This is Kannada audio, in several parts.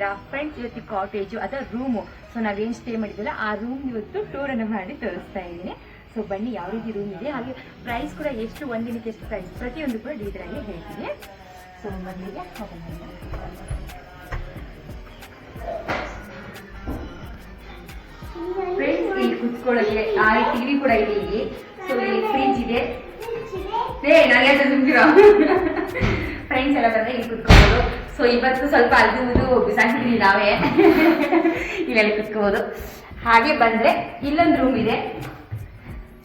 ನಮಸ್ಕಾರ ಫ್ರೆಂಡ್ಸ್. ಇವತ್ತು ಕಾಟೇಜು ಅಥವಾ ರೂಮು, ಸೊ ನಾವೇನು ಸ್ಟೇ ಮಾಡಿದ್ವಲ್ಲ ಆ ರೂಮ್ ಇವತ್ತು ಟೂರನ್ನು ಮಾಡಿ ತೋರಿಸ್ತಾ ಇದ್ದೀನಿ. ಸೊ ಬನ್ನಿ ಯಾವ ರೀತಿ ರೂಮ್ ಇದೆ, ಹಾಗೆ ಪ್ರೈಸ್ ಕೂಡ ಎಷ್ಟು, ಒಂದಿನಕ್ಕೆ ಎಷ್ಟು ಪ್ರೈಸ್, ಪ್ರತಿಯೊಂದು ಕೂಡ ಡೀಟೇಲ್ ಆಗಿ ಹೇಳ್ತೀನಿ. ಸೊ ಮೊದಲಿಗೆ ಫ್ರೆಂಡ್ಸ್, ಇಲ್ಲಿ ಕುತ್ಕೊಳ್ಳೋಕೆ ಟಿವಿ ಕೂಡ ಇದೆ ಇಲ್ಲಿ. ಸೊ ಇಲ್ಲಿ ಫ್ರಿಜ್ ಇದೆ. ಫ್ರೆಂಡ್ಸ್ ಎಲ್ಲ ಬಂದ್ರೆ ಇಲ್ಲಿ ಕುತ್ಕೋಬಹುದು. ಸೊ ಇವತ್ತು ಸ್ವಲ್ಪ ಅದು ಬಿಸಾಕಿದೀವಿ ನಾವೇ ಇಲ್ಲೆಲ್ಲ ಕುತ್ಕೋಬಹುದು. ಹಾಗೆ ಬಂದ್ರೆ ಇಲ್ಲೊಂದು ರೂಮ್ ಇದೆ.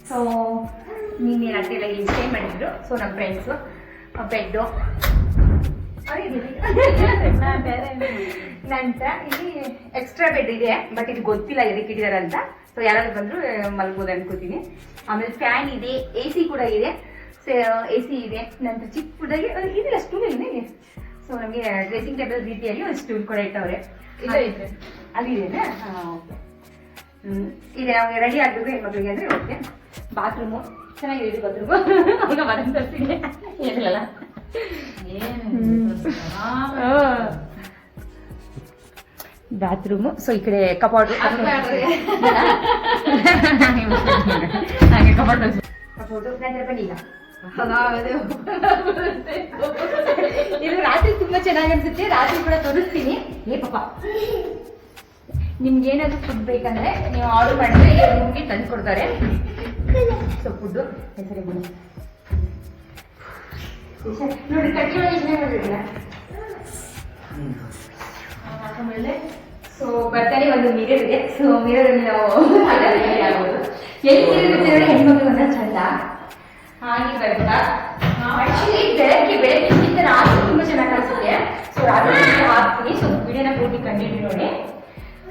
ಸೊ ನೀನೇನು ಅಡ್ಡಿಲ್ಲ, ಇಲ್ಲಿ ಸ್ಟೇ ಮಾಡಿದ್ರು. ಸೊ ನಮ್ಮ ಫ್ರೆಂಡ್ಸು ಬೆಡ್ಡು ನಂತರ ಇಲ್ಲಿ ಎಕ್ಸ್ಟ್ರಾ ಬೆಡ್ ಇದೆ, ಬಟ್ ಇದು ಗೊತ್ತಿಲ್ಲ ಎದಕ್ಕೆ ಇಟ್ಟಿದ್ದಾರೆ ಅಂತ. ಸೊ ಯಾರಾದ್ರೂ ಬಂದ್ರು ಮಲ್ಬೋದು ಅನ್ಕೋತೀನಿ. ಆಮೇಲೆ ಫ್ಯಾನ್ ಇದೆ, AC ಕೂಡ ಇದೆ. AC ಇದೆ. ನಂತರ ಚಿಕ್ಕದಾಗಿ ಇದಿಲ್ಲ, ಸ್ಟೂಲ್ ಇದೆ. ಸೊ ನಮಗೆ ಡ್ರೆಸ್ಸಿಂಗ್ ಟೇಬಲ್ ರೀತಿಯಾಗಿ ಒಂದು ಸ್ಟೂಲ್ ಕೂಡ ಇಟ್ಟವ್ರೆ. ಅಲ್ಲಿ ಇದೆ. ಇದೆ ನಮಗೆ ರೆಡಿ ಆಗ್ಬೇಕು ಹೆಣ್ಮಕ್ಳಿಗೆ ಅಂದ್ರೆ ಓಕೆ. ಬಾತ್ರೂಮು ಚೆನ್ನಾಗಿದೆ. ಬಾತ್ರೂಮು ಈಗ ಮನೆ ತರ್ತೀನಿ ಏನಿಲ್ಲ. ಬಾತ್ರೂಮು. ಸೊ ಈ ಕಡೆ ಕಪಾಟು ಕಪಾಟು ನಂತರ ಬನ್ನಿ. ಈಗ ಇದು ರಾತ್ರಿ ತುಂಬಾ ಚೆನ್ನಾಗಿ ಅನ್ಸುತ್ತೆ. ರಾತ್ರಿ ಕೂಡ ತೋರಿಸ್ತೀನಿ. ಪಾಪ ನಿಮ್ಗೆ ಏನಾದ್ರು ಫುಡ್ ಬೇಕಂದ್ರೆ ನೀವು ಆರ್ಡರ್ ಮಾಡಿದ್ರೆ ರೂಮ್ಗೆ ತಂದು ಕೊಡ್ತಾರೆ. ಸೊ ಫುಡ್ಡು ಸರಿ ನೋಡಿ ಕಟ್ಟಿಗೆ ಆಮೇಲೆ ಸೊ ಬರ್ತಾನೆ ಒಂದು ಮಿರರ್ ಇದೆ. ಸೊ ಮಿರರ್ ನಾವು ಆಗ್ಬೋದು. ಎಲ್ಲಿ ಮಿರರ್ ನೋಡಿ ಹೆಣ್ಮಕ್ಳು ಅಂದ್ರೆ ಚಂದ. ಹಾಗೆ ಬರ್ತಾ ಬೆಳಗ್ಗಿಂತ ರಾತ್ರಿ ತುಂಬಾ ಚೆನ್ನಾಗಿ ಕಾಣಿಸುತ್ತೆ. ಸೊ ರಾತ್ರಿ ಹಾಕ್ತೀನಿ. ಸೊ ವಿಡಿಯೋನ ಪೂರ್ತಿ ಕಂಡಿದ್ದು ನೋಡಿ.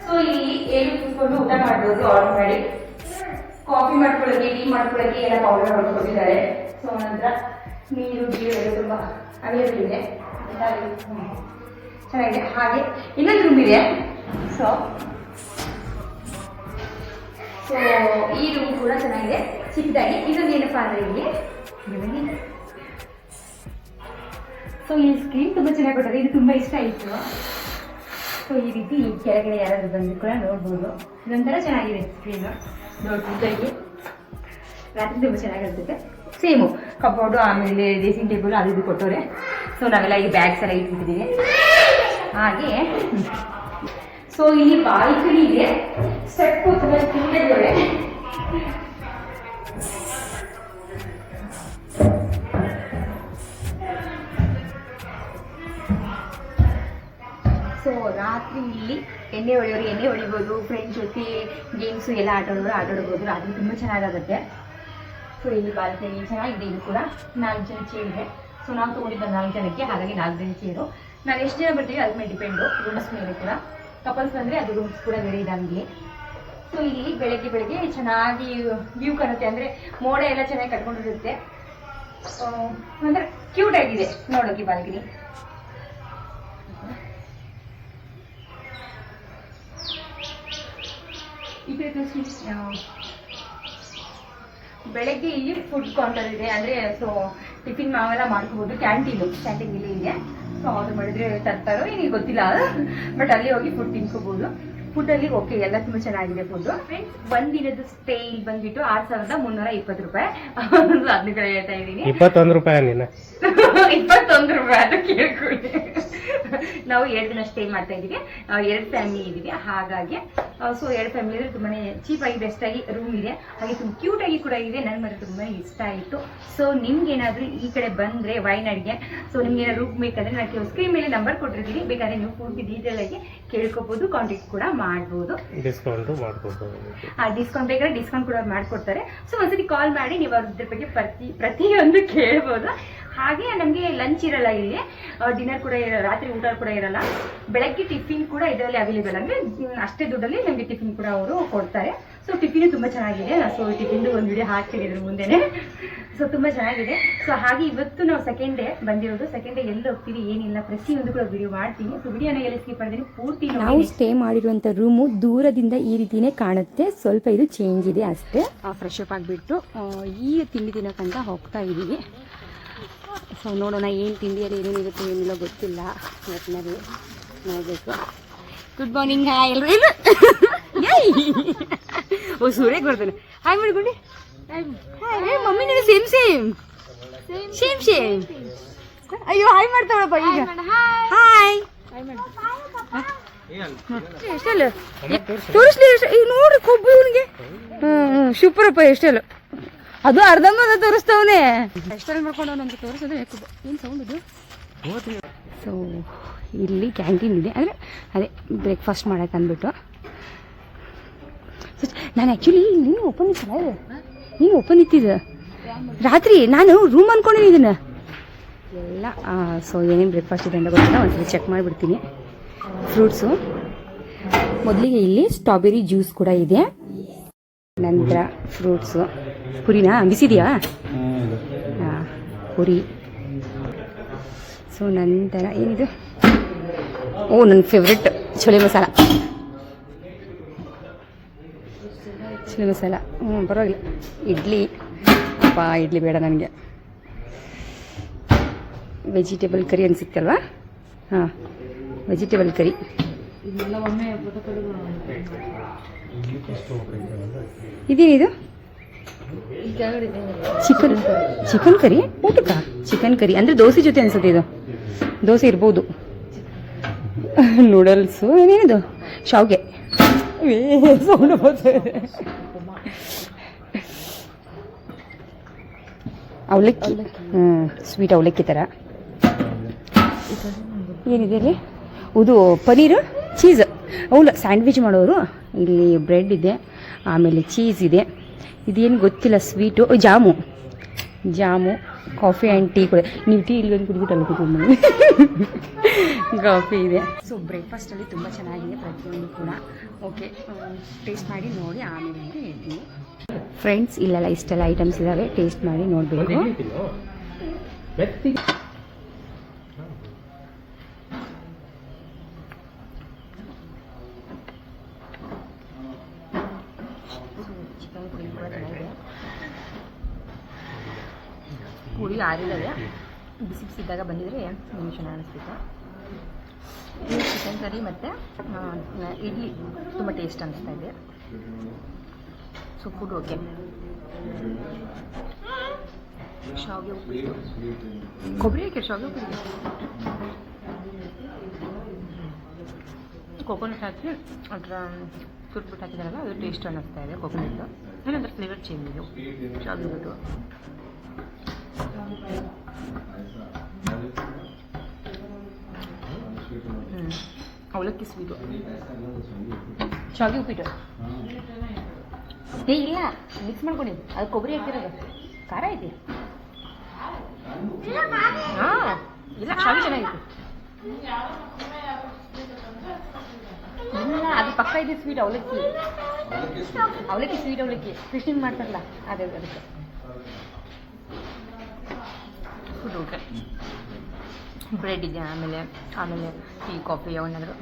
ಸೊ ಇಲ್ಲಿ ಏನು ಕೂತ್ಕೊಂಡು ಊಟ ಮಾಡ್ಬೋದು. ಆರ್ಡರ್ ಮಾಡಿ ಕಾಫಿ ಮಾಡ್ಕೊಳ್ಳೋಕೆ, ಟೀ ಮಾಡ್ಕೊಳ್ಳೋಕೆ ಎಲ್ಲ ಪೌಡರ್ ಮಾಡ್ಕೊಟ್ಟಿದ್ದಾರೆ. ಸೊ ನಂತರ ನೀರು ಗೀರು ತುಂಬಾ ಅವೈಲೇಬಲ್ ಇದೆ, ಚೆನ್ನಾಗಿದೆ. ಹಾಗೆ ಇನ್ನೊಂದು ರೂಮ್ ಇದೆ. ಸೊ ಈ ರೂಮ್ ಕೂಡ ಚೆನ್ನಾಗಿದೆ, ಚಿಕ್ಕದಾಗಿ. ಇನ್ನೊಂದು ಏನಪ್ಪಾ ಅಂದ್ರೆ ಇಲ್ಲಿ ಸೊ ಈ ಸ್ಕ್ರೀನ್ ತುಂಬಾ ಚೆನ್ನಾಗಿ ಕೊಟ್ಟರೆ, ಇದು ತುಂಬಾ ಇಷ್ಟ ಆಯಿತು. ಸೊ ಈ ರೀತಿ ಕೆಳಗಡೆ ಯಾರಾದ್ರೂ ಬಂದು ಕೂಡ ನೋಡ್ಬೋದು. ಇದೊಂಥರ ಚೆನ್ನಾಗಿದೆ ಸ್ಕ್ರೀನು, ನೋಡ್ತಿದ್ದಾಗಿ ರಾತ್ರಿ ತುಂಬ ಚೆನ್ನಾಗಿ ಅನ್ಸುತ್ತೆ. ಸೇಮು ಕಬೋರ್ಡು, ಆಮೇಲೆ ಡ್ರೆಸ್ಸಿಂಗ್ ಟೇಬಲ್ ಅದು ಇದು ಕೊಟ್ಟವ್ರೆ. ಸೊ ನಾವೆಲ್ಲ ಈ ಬ್ಯಾಗ್ಸ್ ಎಲ್ಲ ಇಟ್ಬಿಟ್ಟಿದ್ದೀವಿ. ಹಾಗೆ ಸೊ ಇಲ್ಲಿ ಬಾಲ್ಕನಿ ಇದೆ. ಸ್ಟೆಪ್ ತುಂಬ ತಿಂಗಳಿವೆ. ಸೊ ರಾತ್ರಿ ಇಲ್ಲಿ ಎಣ್ಣೆ ಹೊಡಿಬೋದು. ಫ್ರೆಂಡ್ಸ್ ಜೊತೆ ಗೇಮ್ಸು ಎಲ್ಲ ಆಟಾಡ್ಬೋದು. ರಾತ್ರಿ ತುಂಬ ಚೆನ್ನಾಗಾಗುತ್ತೆ. ಸೊ ಇಲ್ಲಿ ಬಾಲ್ಕನಿ ಚೆನ್ನಾಗಿದೆ. ಇದು ಕೂಡ 4 ಜನ ಚೇರ್ ಇದೆ. ಸೊ ನಾವು ತೊಗೊಂಡಿದ್ದ 4 ಜನಕ್ಕೆ, ಹಾಗಾಗಿ 4 ಜನ ಚೇರು. ನಾವು ಎಷ್ಟು ಜನ ಬರ್ತೀವಿ ಅದ್ರ ಮೇಲೆ ಡಿಪೆಂಡು. ರೂಮ್ಸ್ ಮೇಲೆ ಕೂಡ ಕಪಲ್ಸ್ ಬಂದರೆ ಅದು ರೂಮ್ಸ್ ಕೂಡ ಬೇರೆ ಇದಾಗಿದೆ. ಸೊ ಇಲ್ಲಿ ಬೆಳಗ್ಗೆ ಚೆನ್ನಾಗಿ ವ್ಯೂ ಕಾಣುತ್ತೆ. ಅಂದರೆ ಮೋಡ ಎಲ್ಲ ಚೆನ್ನಾಗಿ ಕಟ್ಕೊಂಡಿರುತ್ತೆ. ಅಂದರೆ ಕ್ಯೂಟ್ ಆಗಿದೆ ನೋಡೋಕೆ ಬಾಲ್ಕನಿ. ಬೆಳಗ್ಗೆ ಇಲ್ಲಿ ಫುಡ್ ಕೌಂಟರ್ ಇದೆ. ಅಂದರೆ ಸೊ ಟಿಫಿನ್ ಮಾವೆಲ್ಲ ಮಾಡ್ಕೋಬೋದು. ಕ್ಯಾಂಟೀನ್ ಇಲ್ಲಿ ಇದೆ. ಸೊ ಆರ್ಡರ್ ಮಾಡಿದ್ರೆ ತರ್ತಾರೋ ಏನಿಗೆ ಗೊತ್ತಿಲ್ಲ, ಬಟ್ ಅಲ್ಲಿ ಹೋಗಿ ಫುಡ್ ತಿನ್ಕೋಬಹುದು. ಫುಡ್ ಅಲ್ಲಿ ಓಕೆ, ಎಲ್ಲ ತುಂಬಾ ಚೆನ್ನಾಗಿದೆ ಫುಡ್. ಫ್ರೆಂಡ್ಸ್, ಒಂದಿನದ ಸ್ಟೇ ಇಲ್ಲಿ ಬಂದ್ಬಿಟ್ಟು 6320 ರೂಪಾಯಿ. ಅದನ್ನ ಕಡೆ ಹೇಳ್ತಾ ಇದ್ದೀನಿ. 21 ರೂಪಾಯಿ 21 ರೂಪಾಯಿ ಅಂತ ಕೇಳ್ಕೊಳ್ಳಿ. ನಾವು 2 ದಿನ ಸ್ಟೇ ಮಾಡ್ತಾ ಇದೀವಿ. 2 ಫ್ಯಾಮಿಲಿ ಇದೀವಿ. ಹಾಗಾಗಿ ಸೊ 2 ಫ್ಯಾಮಿಲಿ ಇದ್ರೆ ತುಂಬಾನೇ ಚೀಪ್ ಆಗಿ ಬೆಸ್ಟ್ ಆಗಿ ರೂಮ್ ಇದೆ. ಹಾಗೆ ತುಂಬ ಕ್ಯೂಟ್ ಆಗಿ ಕೂಡ ಇದೆ. ನನ್ಗೆ ಮಾತ್ರ ತುಂಬಾ ಇಷ್ಟ ಆಯಿತು. ಸೊ ನಿಮ್ಗೆ ಏನಾದ್ರು ಈ ಕಡೆ ಬಂದ್ರೆ ವಯನಾಡ್ಗೆ, ಸೊ ನಿಮ್ಗೆ ಏನಾದ್ರು ರೂಮ್ ಬೇಕಂದ್ರೆ ನಾನು ಸ್ಕ್ರೀನ್ ಮೇಲೆ ನಂಬರ್ ಕೊಟ್ಟಿರ್ತೀನಿ. ಬೇಕಾದ್ರೆ ನೀವು ಪೂರ್ತಿ ಡೀಟೇಲ್ ಆಗಿ ಕೇಳ್ಕೋಬಹುದು, ಕಾಂಟ್ಯಾಕ್ಟ್ ಕೂಡ ಮಾಡ್ಬೋದು. ಡಿಸ್ಕೌಂಟ್ ಬೇಕಾದ್ರೆ ಡಿಸ್ಕೌಂಟ್ ಕೂಡ ಮಾಡ್ಕೊಡ್ತಾರೆ. ಸೊ ಒಂದ್ಸತಿ ಕಾಲ್ ಮಾಡಿ ನೀವು ಅದ್ರ ಬಗ್ಗೆ ಪ್ರತಿಯೊಂದು ಕೇಳ್ಬೋದು. ಹಾಗೆ ನಮಗೆ ಲಂಚ್ ಇರಲ್ಲ ಇಲ್ಲಿ, ಡಿನ್ನರ್ ಕೂಡ ಇರಲ್ಲ, ರಾತ್ರಿ ಊಟ ಕೂಡ ಇರಲ್ಲ. ಬೆಳಗ್ಗೆ ಟಿಫಿನ್ ಕೂಡ ಇದರಲ್ಲಿ ಅವೈಲೇಬಲ್. ಅಂದರೆ ಅಷ್ಟೇ ದುಡ್ಡಲ್ಲಿ ನಮಗೆ ಟಿಫಿನ್ ಕೂಡ ಅವರು ಕೊಡ್ತಾರೆ. ಸೊ ಟಿಫಿನ್ ತುಂಬಾ ಚೆನ್ನಾಗಿದೆ. ಸೊ ಟಿಫಿನ್ದು ಒಂದು ವಿಡಿಯೋ ಹಾಕ್ತಿದ್ರು ಮುಂದೆನೆ. ಸೊ ತುಂಬಾ ಚೆನ್ನಾಗಿದೆ. ಸೊ ಹಾಗೆ ಇವತ್ತು ನಾವು ಸೆಕೆಂಡ್ ಡೇ ಬಂದಿರೋದು. ಸೆಕೆಂಡ್ ಡೇ ಎಲ್ಲಿ ಹೋಗ್ತೀವಿ ಏನಿಲ್ಲ ಪ್ರತಿಯೊಂದು ಕೂಡ ವಿಡಿಯೋ ಮಾಡ್ತೀನಿ. ಸೊ ವಿಡಿಯೋನ ಎಲ್ಲಿ ಸ್ಕಿಪ್ ಮಾಡಿದ್ದೀನಿ ಪೂರ್ತಿ. ನಾವು ಸ್ಟೇ ಮಾಡಿರುವಂಥ ರೂಮು ದೂರದಿಂದ ಈ ರೀತಿನೇ ಕಾಣುತ್ತೆ. ಸ್ವಲ್ಪ ಇದು ಚೇಂಜ್ ಇದೆ ಅಷ್ಟೇ. ಫ್ರೆಶ್ ಅಪ್ ಆಗಿಬಿಟ್ಟು ಈ ತಿಂಡಿ ತಿನ್ನೋಕ್ಕಂತ ಹೋಗ್ತಾ ಇದ್ದೀವಿ. ಸೊ ನೋಡೋಣ ಏನು ತಿಂಡಿಯಲ್ಲಿ ಏನೇನಿರುತ್ತೆ ಏನಿಲ್ಲ ಗೊತ್ತಿಲ್ಲ. ಒಟ್ಟಿನಲ್ಲಿ ನೋಡಬೇಕು. ಗುಡ್ ಮಾರ್ನಿಂಗ್ ಹಾಯ್ ಎಲ್ಲರೂ ಇಲ್ಲ ಓ ಸೂರ್ಯಗೆ ಬರ್ತಾನೆ ಹಾಯ್ ಮಾಡ್ಕೊಂಡು ಹಾಯ್ ಮಮ್ಮಿ ನೀನು ಸೇಮ್ ಸೇಮ್ ಸೇಮ್ ಸೇಮ್ ಅಯ್ಯೋ ಹಾಯ್ ಮಾಡ್ತಾವಳಪ್ಪ ಈಗ ಹಾಯ್ ಎಷ್ಟಲ್ಲ ತೋರಿಸ್ಲಿ ಈಗ ನೋಡ್ರಿ ಕೊಬ್ಬು ಇವನಿಗೆ ಸೂಪರಪ್ಪ ಎಷ್ಟಲ್ಲ ಅದು ಅರ್ಧಂಬರ್ಧ ತೋರಿಸ್ತವನೇ ಎಷ್ಟಲ್ಲಿ ಮಾಡ್ಕೊಂಡು ಅವನಂತ ತೋರಿಸೋದು ಏನು ಸೌಂಡ್ ಇದು. ಸೊ ಇಲ್ಲಿ ಕ್ಯಾಂಟೀನ್ ಇದೆ ಅಂದರೆ ಅದೇ ಬ್ರೇಕ್ಫಾಸ್ಟ್ ಮಾಡಕ್ಕೆ ಅಂದ್ಬಿಟ್ಟು ನಾನು ಆ್ಯಕ್ಚುಲಿ ನೀನು ಓಪನ್ ಇತ್ತಲ್ಲ ಇದು ನೀನು ಓಪನ್ ಇತ್ತಿದ್ದು ರಾತ್ರಿ ನಾನು ರೂಮ್ ಅಂದ್ಕೊಂಡಿನಿ ಇದನ್ನು ಎಲ್ಲ. ಸೊ ಏನೇನು ಬ್ರೇಕ್ಫಾಸ್ಟ್ ಇದೆ ಅಂತ ಗೊತ್ತಿಲ್ಲ ಒಂದ್ಸಲ ಚೆಕ್ ಮಾಡಿಬಿಡ್ತೀನಿ. ಫ್ರೂಟ್ಸು ಮೊದಲಿಗೆ ಇಲ್ಲಿ ಸ್ಟ್ರಾಬೆರಿ ಜ್ಯೂಸ್ ಕೂಡ ಇದೆ, ನಂತರ ಫ್ರೂಟ್ಸು ಪುರಿನಾ ಬಿಸಿದೆಯಾ ಹಾಂ ಪುರಿ. ಸೊ ನಂತರ ಏನಿದು ಓ ನನ್ನ ಫೇವ್ರೆಟ್ ಚೋಲೆ ಮಸಾಲ ಚೋಲೆ ಮಸಾಲ ಪರವಾಗಿಲ್ಲ. ಇಡ್ಲಿ ಇಡ್ಲಿ ಬೇಡ ನನಗೆ. ವೆಜಿಟೇಬಲ್ ಕರಿ ಅನಿಸುತ್ತಲ್ವಾ ಹಾಂ ವೆಜಿಟೇಬಲ್ ಕರಿ. ಇದೇನಿದು ಚಿಕನ್ ಕರಿ ಊಟಕ್ಕ ಚಿಕನ್ ಕರಿ ಅಂದರೆ ದೋಸೆ ಜೊತೆ ಅನಿಸುತ್ತೆ ಇದು ದೋಸೆ ಇರ್ಬೋದು. ನೂಡಲ್ಸು ಏನೇನಿದು ಶಾವ್ಗೆ ಸೌಂಡ್ ಅವಲಕ್ಕಿ ಸ್ವೀಟ್ ಅವಲಕ್ಕಿ ಥರ ಏನಿದೆ ಇಲ್ಲಿ ಇದು ಪನೀರು ಚೀಸ್ ಅವಲ್ಲ ಸ್ಯಾಂಡ್ವಿಚ್ ಮಾಡೋರು. ಇಲ್ಲಿ ಬ್ರೆಡ್ ಇದೆ ಆಮೇಲೆ ಚೀಸ್ ಇದೆ. ಇದೇನು ಗೊತ್ತಿಲ್ಲ sweet jam coffee and tea ಕೂಡ. ನೀವು ಟೀ ಇಲ್ಲಿ ಬಂದು ಕುಡಿಬಿಟ್ಟು ಅಲ್ಲಿ ಕೂತ್ಕೊಂಡು ಕಾಫಿ ಇದೆ. ಸೊ ಬ್ರೇಕ್ಫಾಸ್ಟಲ್ಲಿ ತುಂಬ ಚೆನ್ನಾಗಿದೆ ಪ್ರತಿಯೊಂದು ಕೂಡ. ಓಕೆ ಟೇಸ್ಟ್ ಮಾಡಿ ನೋಡಿ ಆಮೇಲೆ ಅಂತ ಹೇಳ್ತೀನಿ. ಫ್ರೆಂಡ್ಸ್ ಇಲ್ಲೆಲ್ಲ ಇಷ್ಟೆಲ್ಲ ಐಟಮ್ಸ್ ಇದ್ದಾವೆ, ಟೇಸ್ಟ್ ಮಾಡಿ ನೋಡಬೇಕು. ಚಿಕನ್ ಪುರಿ ಕೂಡ ಚೆನ್ನಾಗಿದೆ. ಪುರಿ ಆರಿದ್ದಾವೆ, ಬಿಸಿ ಬಿಸಿದಾಗ ಬಂದಿದ್ರೆ ನಿಮಗೆ ಚೆನ್ನಾಗಿ ಅನಿಸ್ತಿತ್ತು. ಚಿಕನ್ ಕರಿ ಮತ್ತು ಇಡ್ಲಿ ತುಂಬ ಟೇಸ್ಟ್ ಅನಿಸ್ತಾ ಇದೆ. So food okay. ಶಾವಿಗೆ ಉಪ್ಪಿಟ್ಟು ಕೊಬ್ಬರಿ ಹಾಕಿ ಶಾವಿಗೆ ಉಪ್ಪಿಟ್ಟು ಕೋಕೋನಟ್ ಹಾಕಿ ಅದರ ಸುಟ್ಬಿಟ್ಟು ಹಾಕಿದಾರಲ್ಲ ಅದು ಟೇಸ್ಟ್ ಅನ್ನಿಸ್ತಾ ಇದೆ ಕೋಕೋನಟ್ಟು. ಏನಂದ್ರೆ ಫ್ಲೇವರ್ ಚೇಂಜ್ ಇದು ಶಾವಿಗೆ ಉಪ್ಪಿಟ್ಟು. ಅವಲಕ್ಕಿ ಸ್ವೀಟು ಶಾವಿಗೆ ಉಪ್ಪಿಟ್ಟು ಇಲ್ಲ ಮಿಕ್ಸ್ ಮಾಡ್ಕೊಂಡು ಅದು ಕೊಬ್ಬರಿ ಹಾಕಿರೋದು ಖಾರ ಐತಿ. ಹಾಂ ಇಲ್ಲ ಶಾವಿಗೆ ಚೆನ್ನಾಗಿತ್ತು. ಇಲ್ಲ ಅದು ಪಕ್ಕ ಇದೆ ಸ್ವೀಟ್ ಅವಲಕ್ಕಿ ಸ್ವೀಟ್ ಅವಲಕ್ಕಿ ಫಿಶಿಂಗ್ ಮಾಡ್ತಾರಲ್ಲ ಅದೇ ಅದಕ್ಕೆ ಫುಡ್ ಓಕೆ. ಬ್ರೆಡ್ ಇದೆ ಆಮೇಲೆ ಟೀ ಕಾಫಿ ಅವನ್ನಾದರೂ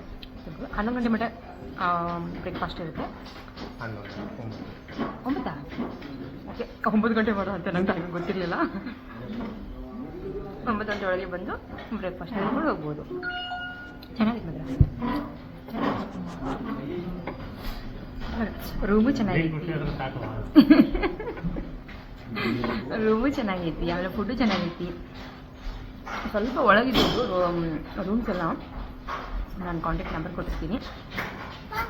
11 ಗಂಟೆ ಮಟ್ಟ ಬ್ರೇಕ್ಫಾಸ್ಟ್ ಇರುತ್ತೆ. 9 ಓಕೆ 9 ಗಂಟೆ ಮಾಡೋ ಅಂತ ನಂಗೆ ಟೈಮ್ ಗೊತ್ತಿರಲಿಲ್ಲ. 9 ಗಂಟೆ ಒಳಗೆ ಬಂದು ಬ್ರೇಕ್ಫಾಸ್ಟ್ ಮಾಡ್ಕೊಂಡು ಹೋಗ್ಬೋದು. ಚೆನ್ನಾಗಿತ್ತು ಮಾತ್ರ. ರೂಮು ಚೆನ್ನಾಗೈತಿ ಆಮೇಲೆ ಫುಡ್ಡು ಚೆನ್ನಾಗೈತಿ. ಸ್ವಲ್ಪ ಒಳಗಿದ್ದು ರೂಮ್ಸ್ ಎಲ್ಲ ನಾನು ಕಾಂಟ್ಯಾಕ್ಟ್ ನಂಬರ್ ಕೊಟ್ಟಿರ್ತೀನಿ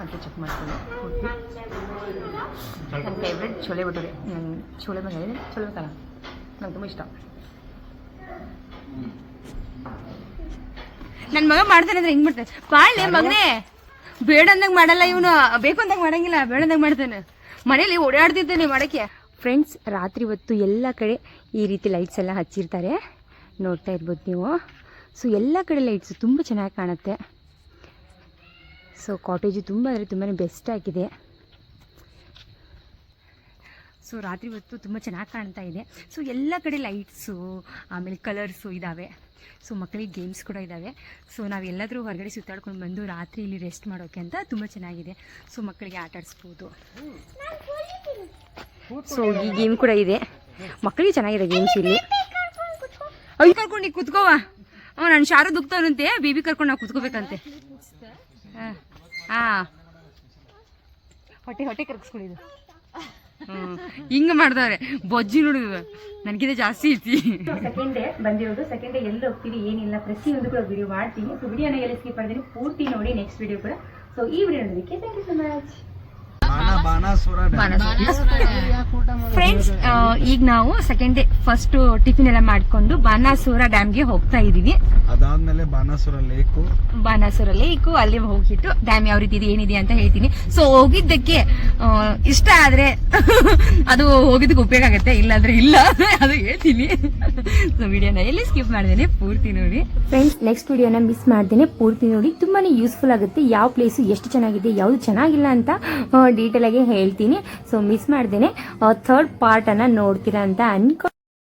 ಅಂತ ಚೆಕ್ ಮಾಡ್ತೀನಿ. ನನ್ನ ಫೇವ್ರೆಟ್ ಚೋಲೆ ಭಟೂರೆ. ಚೋಲೆ ಮಸಾಲ ನಂಗೆ ತುಂಬ ಇಷ್ಟ. ನನ್ನ ಮಗ ಮಾಡ್ತಾನೆ ಅಂದರೆ ಹೆಂಗೆ ಮಾಡ್ತಾನೆ ಬಾಳೆ ಮಗನೇ ಬೇಡ ಅಂದಾಗ ಮಾಡಲ್ಲ ಇವನು, ಬೇಕು ಅಂದಾಗ ಮಾಡಂಗಿಲ್ಲ, ಬೇಡ ಅಂದಾಗ ಮಾಡ್ತಾನೆ. ಮನೇಲಿ ಓಡಾಡ್ತಿದ್ದಾನೆ ಮಾಡೋಕ್ಕೆ. ಫ್ರೆಂಡ್ಸ್ ರಾತ್ರಿ ಹೊತ್ತು ಎಲ್ಲ ಕಡೆ ಈ ರೀತಿ ಲೈಟ್ಸ್ ಎಲ್ಲ ಹಚ್ಚಿರ್ತಾರೆ, ನೋಡ್ತಾ ಇರ್ಬೋದು ನೀವು. ಸೊ ಎಲ್ಲ ಕಡೆ ಲೈಟ್ಸು ತುಂಬ ಚೆನ್ನಾಗಿ ಕಾಣುತ್ತೆ. ಸೊ ಕಾಟೇಜು ತುಂಬ ಅಂದರೆ ತುಂಬಾ ಬೆಸ್ಟ್ ಆಗಿದೆ. ಸೊ ರಾತ್ರಿ ಹೊತ್ತು ತುಂಬ ಚೆನ್ನಾಗಿ ಕಾಣ್ತಾ ಇದೆ. ಸೊ ಎಲ್ಲ ಕಡೆ ಲೈಟ್ಸು ಆಮೇಲೆ ಕಲರ್ಸು ಇದ್ದಾವೆ. ಸೊ ಮಕ್ಕಳಿಗೆ ಗೇಮ್ಸ್ ಕೂಡ ಇದ್ದಾವೆ. ಸೊ ನಾವೆಲ್ಲಾದರೂ ಹೊರಗಡೆ ಸುತ್ತಾಡ್ಕೊಂಡು ಬಂದು ರಾತ್ರಿ ಇಲ್ಲಿ ರೆಸ್ಟ್ ಮಾಡೋಕ್ಕೆ ಅಂತ ತುಂಬ ಚೆನ್ನಾಗಿದೆ. ಸೊ ಮಕ್ಕಳಿಗೆ ಆಟ ಆಡಿಸ್ಬೋದು. ಸೊ ಈ ಗೇಮ್ ಕೂಡ ಇದೆ, ಮಕ್ಕಳಿಗೆ ಚೆನ್ನಾಗಿದೆ ಗೇಮ್ಸ್ ಇಲ್ಲಿ. ಅಯ್ಯೋ ಕರ್ಕೊಂಡು ಕುತ್ಕೋವ. ನಾನು ಶಾರು ದುಗ್ತವನಂತೆ, ಬೇಬಿ ಕರ್ಕೊಂಡು ನಾವು ಕುತ್ಕೋಬೇಕಂತೆ. ಹಾಂ ಹಾ ಹೊಟ್ಟೆ ಕರ್ಗಿಸ್ಕೊಂಡಿದ್ದು ಹಿಂಗ ಮಾಡ್ದವ್ರೆ ಬೊಜ್ಜಿ ನೋಡಿದ್ವಿ ನನಗಿಂತ ಜಾಸ್ತಿ ಐತಿ. ಸೆಕೆಂಡ್ ಡೇ ಬಂದಿರೋದು. ಸೆಕೆಂಡ್ ಡೇ ಎಲ್ಲಿ ಹೋಗ್ತೀವಿ ಏನಿಲ್ಲ ಪ್ರತಿಯೊಂದು ಕೂಡ ವಿಡಿಯೋ ಮಾಡ್ತೀನಿ. ಸೊ ವಿಡಿಯೋನ ಎಲ್ಲಿ ಸ್ಕಿಪ್ ಮಾಡಿದ್ದೀನಿ ಪೂರ್ತಿ ನೋಡಿ ನೆಕ್ಸ್ಟ್ ವಿಡಿಯೋ ಕೂಡ. ಸೊ ಈ ವಿಡಿಯೋ ನೋಡೋದಕ್ಕೆ thank you so much friends. ಈಗ ನಾವು ಸೆಕೆಂಡ್ ಡೇ ಫಸ್ಟ್ ಟಿಫಿನ್ ಎಲ್ಲ ಮಾಡ್ಕೊಂಡು ಬಾಣಾಸುರ ಡ್ಯಾಮ್ಗೆ ಹೋಗ್ತಾ ಇದೀವಿ. ಅದಾದ್ಮೇಲೆ ಬಾಣಾಸುರ ಲೇಕು ಅಲ್ಲಿ ಹೋಗಿಟ್ಟು ಡ್ಯಾಮ್ ಯಾವ ರೀತಿ ಇದೆ ಏನಿದೆ ಅಂತ ಹೇಳ್ತೀನಿ. ಸೊ ಹೋಗಿದ್ದಕ್ಕೆ ಇಷ್ಟ ಆದ್ರೆ ಅದು ಹೋಗಿದ್ದಕ್ಕೆ ಉಪಯೋಗ ಆಗುತ್ತೆ, ಇಲ್ಲಾಂದ್ರೆ ಇಲ್ಲ ಅದು ಹೇಳ್ತೀನಿ. ಸೊ ವಿಡಿಯೋನ ಎಲ್ಲಿ ಸ್ಕಿಪ್ ಮಾಡಿದ್ದೇನೆ ಪೂರ್ತಿ ನೋಡಿ ಫ್ರೆಂಡ್ಸ್. ನೆಕ್ಸ್ಟ್ ವಿಡಿಯೋನ ಮಿಸ್ ಮಾಡ್ದೇನೆ ಪೂರ್ತಿ ನೋಡಿ. ತುಂಬಾನೇ ಯೂಸ್ಫುಲ್ ಆಗುತ್ತೆ. ಯಾವ ಪ್ಲೇಸು ಎಷ್ಟು ಚೆನ್ನಾಗಿದೆ ಯಾವುದು ಚೆನ್ನಾಗಿಲ್ಲ ಅಂತ ಡೀಟೇಲ್ ಆಗಿ ಹೇಳ್ತೀನಿ. ಸೊ ಮಿಸ್ ಮಾಡ್ದೇನೆ ಥರ್ಡ್ ಪಾರ್ಟ್ ಅನ್ನ ನೋಡ್ತೀರಾ ಅಂತ ಅನ್ಕೊ